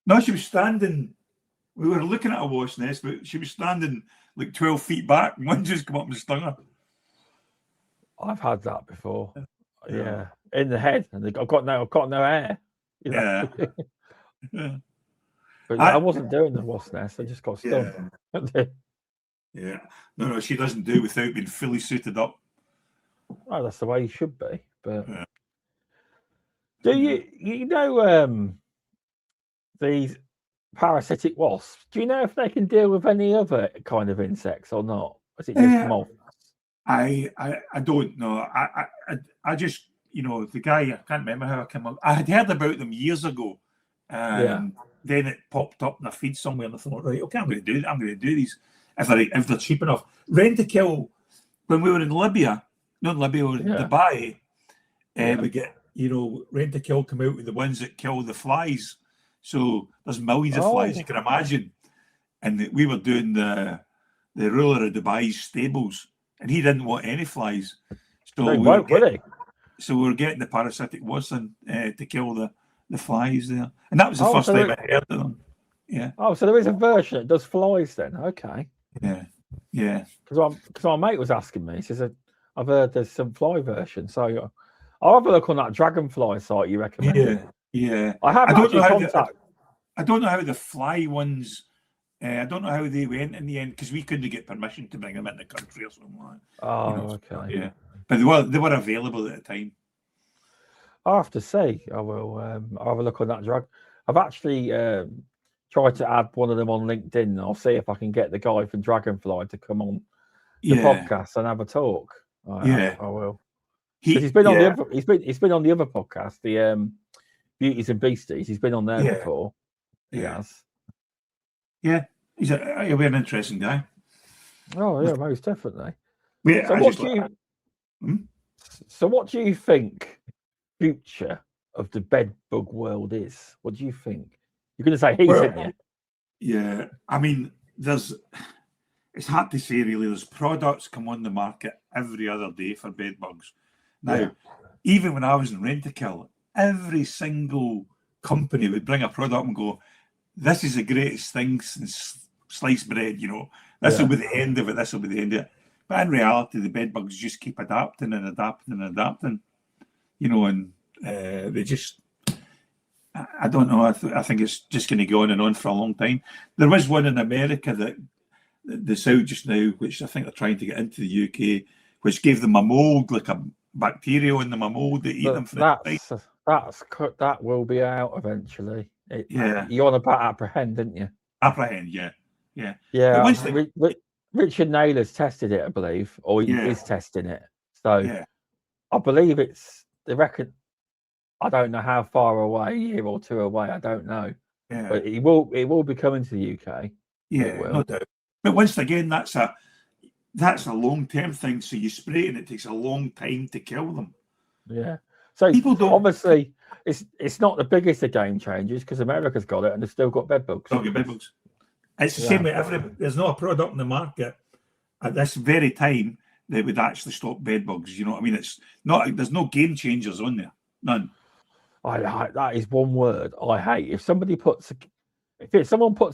No, she was standing. We were looking at a wasp nest, but she was standing like 12 feet back. And one just come up and stung her. I've had that before. Yeah, in the head, and I've got no hair. You know? Yeah. But I wasn't doing the wasp nest. I just got stung. Yeah. No, she doesn't do without being fully suited up. Oh, that's the way you should be. But do you know these parasitic wasps? Do you know if they can deal with any other kind of insects or not? Is it just moths? I don't know. I just, the guy, I can't remember how I came up. I had heard about them years ago. Then it popped up in a feed somewhere, and I thought, right, okay, I'm going to do these if they're cheap enough. Rent-a-kill, when we were in Libya, not in Libya, we were in Dubai, we get, Rent-a-kill come out with the ones that kill the flies. So there's millions of flies, you can imagine. And we were doing the ruler of Dubai's stables, and he didn't want any flies. So So we were getting the parasitic wasp to kill the flies there. And that was the first time I heard of them. Yeah. Oh, so there is a version that does flies then. Okay. Yeah. Because my mate was asking me, he says, I've heard there's some fly version. So I'll have a look on that dragonfly site you recommended. Yeah. I don't know how the fly ones, I don't know how they went in the end, because we couldn't get permission to bring them in the country or something like that. Oh, okay. Yeah. But they were available at the time. I'll have to see. I will. I'll have a look on that drug. I've actually tried to add one of them on LinkedIn. I'll see if I can get the guy from Dragonfly to come on the podcast and have a talk. I will. He's been on the other. He's been on the other podcast, the Beauties and Beasties. He's been on there before. He has. Yeah, he'll be an interesting guy. Oh yeah, most definitely. Yeah, so what do you think future of the bed bug world is? What do you think? You're going to say heat, aren't you? Yeah, I mean, it's hard to say really. There's products come on the market every other day for bed bugs. Now, even when I was in Rent-a-Kill, every single company would bring a product and go, "This is the greatest thing since sliced bread." This will be the end of it. This will be the end of it. But in reality, the bed bugs just keep adapting and adapting and adapting. And they just, I don't know. I think it's just going to go on and on for a long time. There was one in America that's out just now, which I think they're trying to get into the UK, which gave them a mold, like a bacteria in them, a mold that eat them. That will be out eventually. You're on about Apprehend, didn't you? Apprehend, yeah. Richard Naylor's tested it, I believe, or he is testing it. So I believe they reckon. I don't know how far away, a year or two away. I don't know. Yeah. But it will be coming to the UK. Yeah, no doubt. But once again, that's a long-term thing. So you spray it and it takes a long time to kill them. Yeah. So people don't, obviously it's not the biggest of game changers because America's got it and they've still got bed bugs. It's the same with there's not a product in the market at this very time that would actually stop bed bugs. You know what I mean? It's not. There's no game changers on there. None. That is one word I hate. If someone puts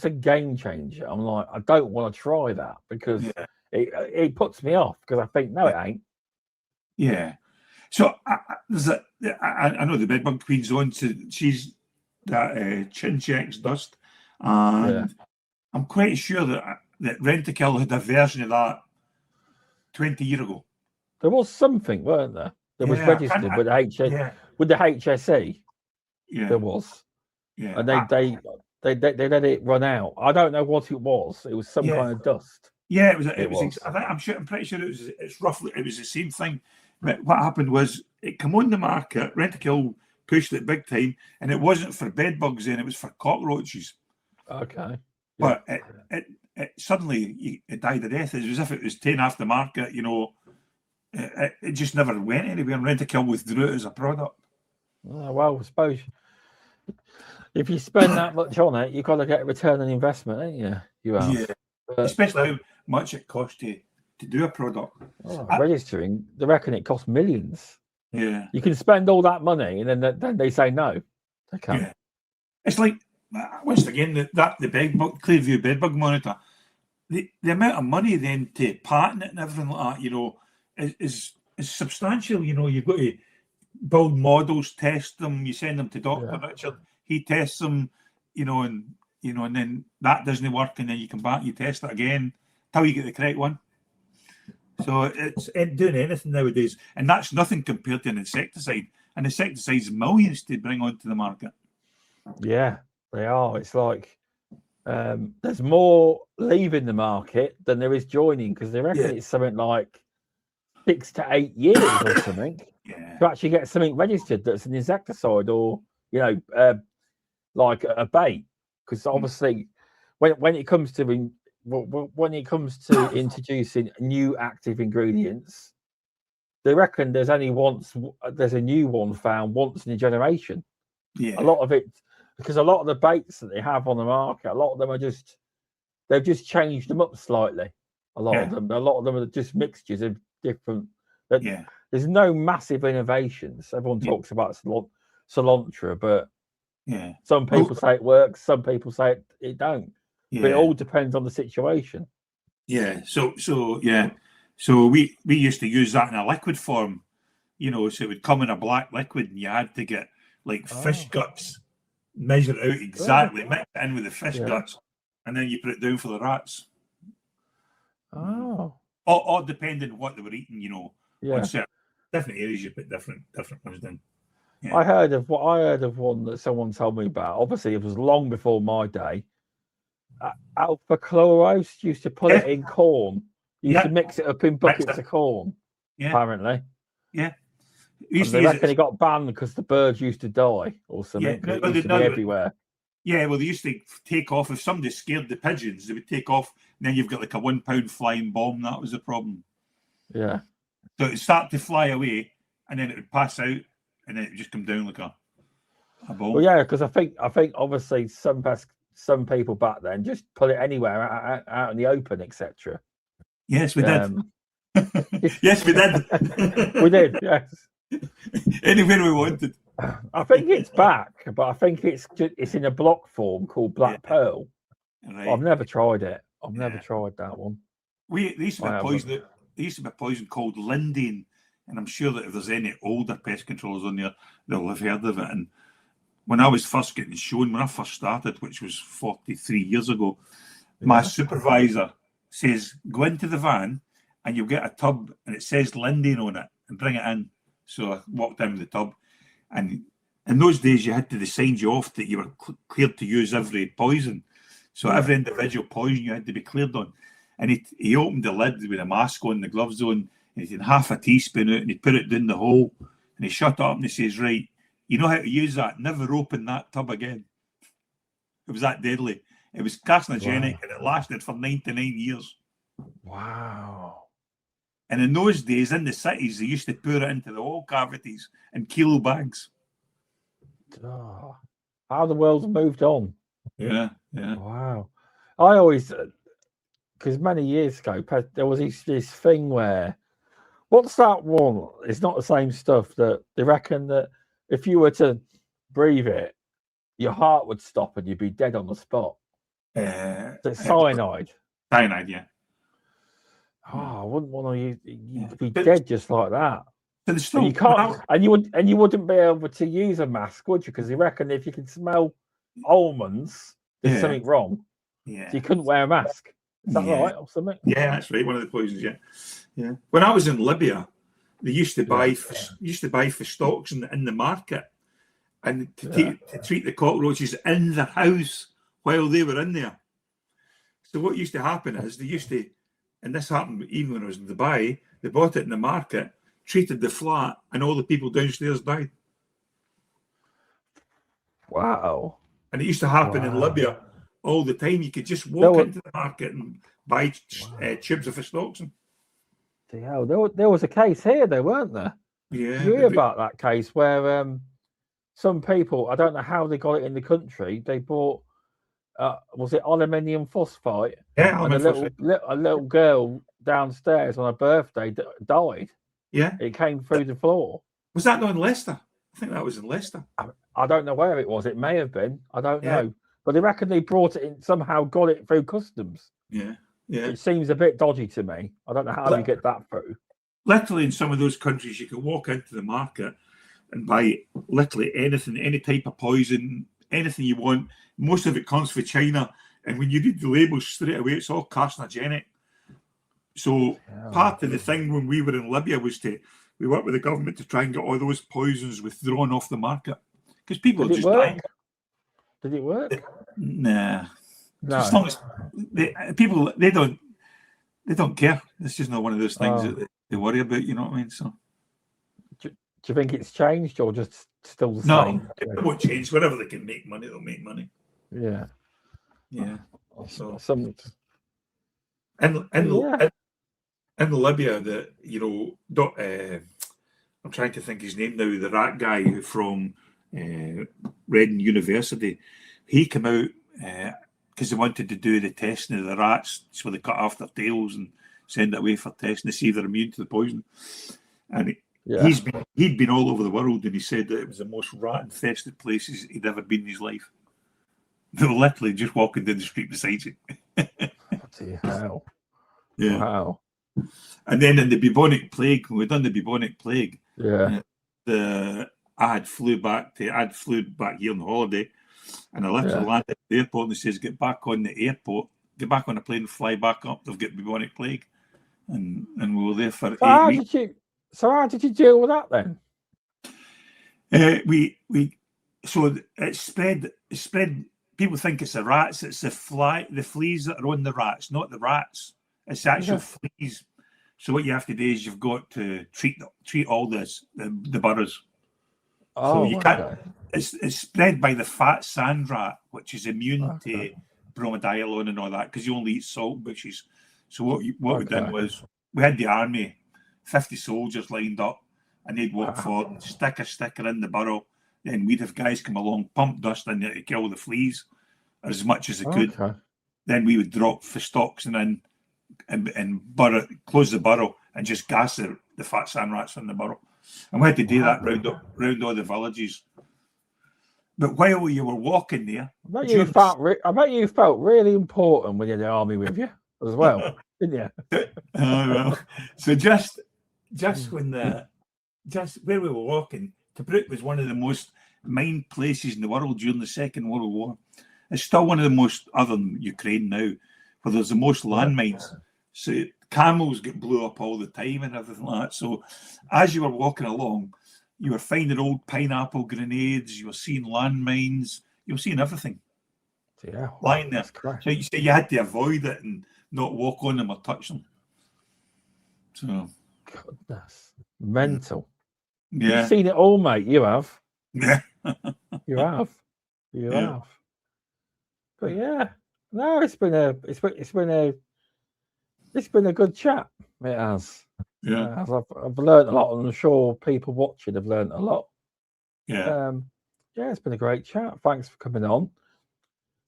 a game changer, I'm like, I don't want to try that because it puts me off because I think no, it ain't. Yeah. So I know the bedbug queen's on. So she's that chin checks dust, and I'm quite sure that Rent-a-Kill had a version of that 20 years ago. There was something, weren't there? There was registered with the HSE. Yeah, there was. Yeah, and they let it run out. I don't know what it was. It was some kind of dust. Yeah, it was. I'm pretty sure it's roughly. It was the same thing. But what happened was it came on the market. Rent-a-Kill pushed it big time, and it wasn't for bed bugs then. It was for cockroaches. Okay. But it suddenly it died a death. It was as if it was taken off the market. It just never went anywhere. And Rent-a-Kill withdrew it as a product. Oh, well, I suppose if you spend that much on it, you've got to get a return on investment, ain't you? You have. Yeah. Especially how much it costs to do a product. Registering, they reckon it costs millions. Yeah. You can spend all that money and then they say no. They can't. Yeah. It's like, once again, the Clearview bedbug monitor, the amount of money then to patent it and everything like that, is substantial. You've got to build models, test them. You send them to Dr. Richard. He tests them, and then that doesn't work, and then you come back, you test it again till you get the correct one. So it's doing anything nowadays, and that's nothing compared to an insecticide. An insecticide's millions to bring onto the market. Yeah, they are. It's like there's more leaving the market than there is joining, because they reckon it's something like 6 to 8 years or something to actually get something registered that's an insecticide or like a bait. Because obviously, when it comes to introducing new active ingredients, they reckon there's a new one found once in a generation. Yeah, a lot of it, because a lot of the baits that they have on the market, a lot of them they've just changed them up slightly. A lot of them are just mixtures of different. There's no massive innovations. Everyone talks about cilantro, but some people say it works, some people say it don't. But it all depends on the situation. Yeah. So we used to use that in a liquid form, so it would come in a black liquid, and you had to get like fish guts, measure it out exactly, mix it in with the fish guts, and then you put it down for the rats. Oh. Or depending on what they were eating, Yeah. on certain different areas you put different ones in. Yeah. I heard of one that someone told me about. Obviously, it was long before my day. Alpha Chloros used to put it in corn. Used to mix it up in buckets of corn. Yeah. Apparently. Yeah. They reckon it got banned because the birds used to die or something. Yeah. It used to be everywhere. Yeah, well, they used to take off. If somebody scared the pigeons, they would take off, and then you've got like a 1 pound flying bomb. That was the problem. Yeah. So it would start to fly away, and then it would pass out, and then it would just come down like a bomb. Well, yeah, because I think obviously some people back then just put it anywhere out in the open, etc. Yes, we did. Yes, we did. We did. Yes. Anywhere we wanted. I think it's back, but I think it's in a block form called Black Pearl. Right. I've never tried it. I've never tried that one. There used to be a poison called Lindane, and I'm sure that if there's any older pest controllers on there, they'll have heard of it. And when I was first getting shown, when I first started, which was 43 years ago, my supervisor says, go into the van and you'll get a tub and it says Lindane on it and bring it in. So I walked in with the tub, and in those days you had to sign you off that you were cleared to use every poison. So every individual poison you had to be cleared on. And he opened the lid with a mask on, the gloves on, and he had half a teaspoon out, and he put it down the hole, and he shut it up and he says, right, you know how to use that, never open that tub again. It was that deadly. It was carcinogenic, and it lasted for 99 years. Wow. And in those days, in the cities, they used to pour it into the wall cavities in kilo bags. Oh, how the world's moved on. Yeah. Wow. I always, because many years ago, there was this thing where, what's that one? It's not the same stuff that they reckon that if you were to breathe it, your heart would stop and you'd be dead on the spot. It's cyanide. Cyanide, yeah. Oh, I wouldn't want to. You'd be dead just like that. But still, and you can't, and you wouldn't be able to use a mask, would you? Because they reckon if you can smell almonds, there's something wrong. Yeah. So you couldn't wear a mask. Is that right or something? Yeah, that's right. One of the poisons. Yeah. When I was in Libya, they used to buy fish stocks in the market, and to treat the cockroaches in the house while they were in there. So what used to happen is they used to. And this happened even when I was in Dubai. They bought it in the market, treated the flat, and all the people downstairs died. Wow. And it used to happen in Libya all the time. You could just walk into the market and buy tubes of fistoxin. There was a case here, though, weren't there? Yeah. You hear about that case where some people, I don't know how they got it in the country, they bought, was it aluminium phosphate? Yeah, and a little girl downstairs on her birthday died. Yeah. It came through the floor. Was that not in Leicester? I think that was in Leicester. I don't know where it was. It may have been. I don't know. But they reckon they brought it in, somehow got it through customs. Yeah. It seems a bit dodgy to me. I don't know how you get that through. Literally in some of those countries, you can walk into the market and buy literally anything, any type of poison, anything you want. Most of it comes from China, and when you read the labels straight away, it's all carcinogenic. So part of the thing when we were in Libya was we worked with the government to try and get all those poisons withdrawn off the market because people are just dying. Did it work? Nah. No. As long as people they don't care. It's just not one of those things that they worry about. You know what I mean? So, do you think it's changed or just still the No, same? it won't change. Wherever they can make money, they'll make money. Yeah. So in Libya, I'm trying to think his name now. The rat guy from Reading University, he came out because they wanted to do the testing of the rats, so they cut off their tails and send it away for testing to see if they're immune to the poison. And he'd been all over the world, and he said that it was the most rat-infested places he'd ever been in his life. They were literally just walking down the street beside you. Bloody hell. Yeah. Wow. And then in the bubonic plague, when we'd done the bubonic plague, I had flew back here on holiday, and I literally landed at the airport, and he says, get back on the airport, get back on the plane, fly back up, they've got bubonic plague. And we were there for 8 weeks. So how did you deal with that then? So it spread. People think it's the rats. It's the fleas that are on the rats, not the rats. It's the actual fleas. So what you have to do is you've got to treat all the burrows. So you can't. It's spread by the fat sand rat, which is immune to bromadiolone and all that because you only eat salt bushes. So what we did was we had the army, 50 soldiers lined up, and they'd walk forward, stick a sticker in the burrow. Then we'd have guys come along, pump dust in there to kill the fleas as much as they could. Then we would drop the stocks and burrow, close the burrow and just gas the fat sand rats in the burrow. And we had to do that round all the villages. But while you were walking there, I bet you felt really important when you had the army with you as well, didn't you? Well. So just when where we were walking, Tobruk was one of the most mined places in the world during the Second World War. It's still one of the most, other than Ukraine now, where there's the most landmines. So camels get blew up all the time and everything like that. So as you were walking along, you were finding old pineapple grenades, you were seeing landmines, you were seeing everything lying there. So you had to avoid it and not walk on them or touch them. So, goodness, mental. Yeah, you've seen it all, mate. You have. Yeah, you have. But no, it's been a good chat. It has. Yeah, I've learned a lot, and I'm sure people watching have learned a lot. Yeah, it's been a great chat. Thanks for coming on.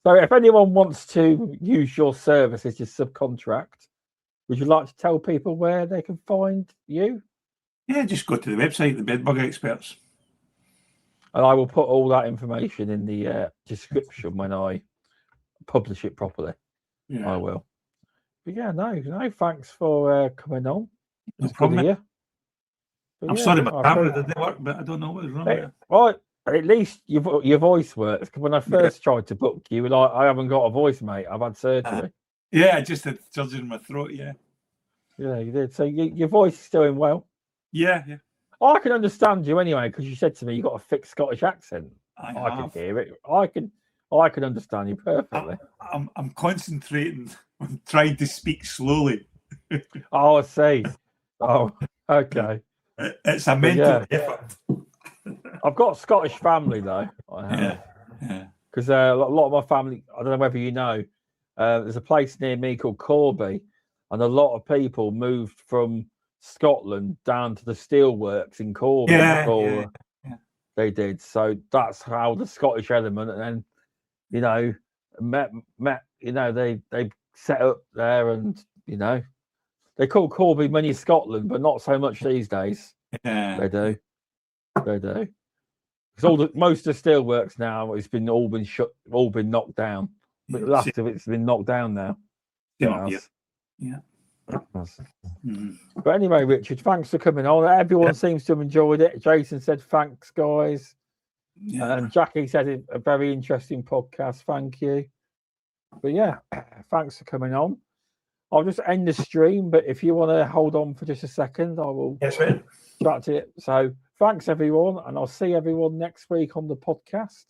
So, if anyone wants to use your services to subcontract, would you like to tell people where they can find you? Yeah, just go to the website, the Bedbug Experts. And I will put all that information in the description when I publish it properly. Yeah. I will. But no, thanks for coming on. No problem. I'm sorry my camera didn't work, but I don't know what was wrong with it. Right, at least your voice works. When I first tried to book you, like, I haven't got a voice, mate. I've had surgery. I just had surgery in my throat, Yeah, you did. So your voice is doing well. Yeah. I can understand you anyway, because you said to me you got a thick Scottish accent. I can hear it. I can understand you perfectly. I'm concentrating on trying to speak slowly. Oh, I see. Oh, okay. It's a mental effort. I've got a Scottish family though. I have. Yeah. Because a lot of my family, I don't know whether you know, there's a place near me called Corby, and a lot of people moved from Scotland down to the steelworks in Corby. They did. So that's how the Scottish element, and then met. They set up there, and they call Corby mini Scotland, but not so much these days. Yeah, they do. Because most of the steelworks now, it's been all been knocked down. But the last of it's been knocked down now. Yeah. But anyway, Richard, thanks for coming on. Everyone seems to have enjoyed it. Jason said, thanks, guys. And Jackie said, a very interesting podcast. Thank you. But yeah, thanks for coming on. I'll just end the stream, but if you want to hold on for just a second, I will chat to it. So thanks, everyone, and I'll see everyone next week on the podcast.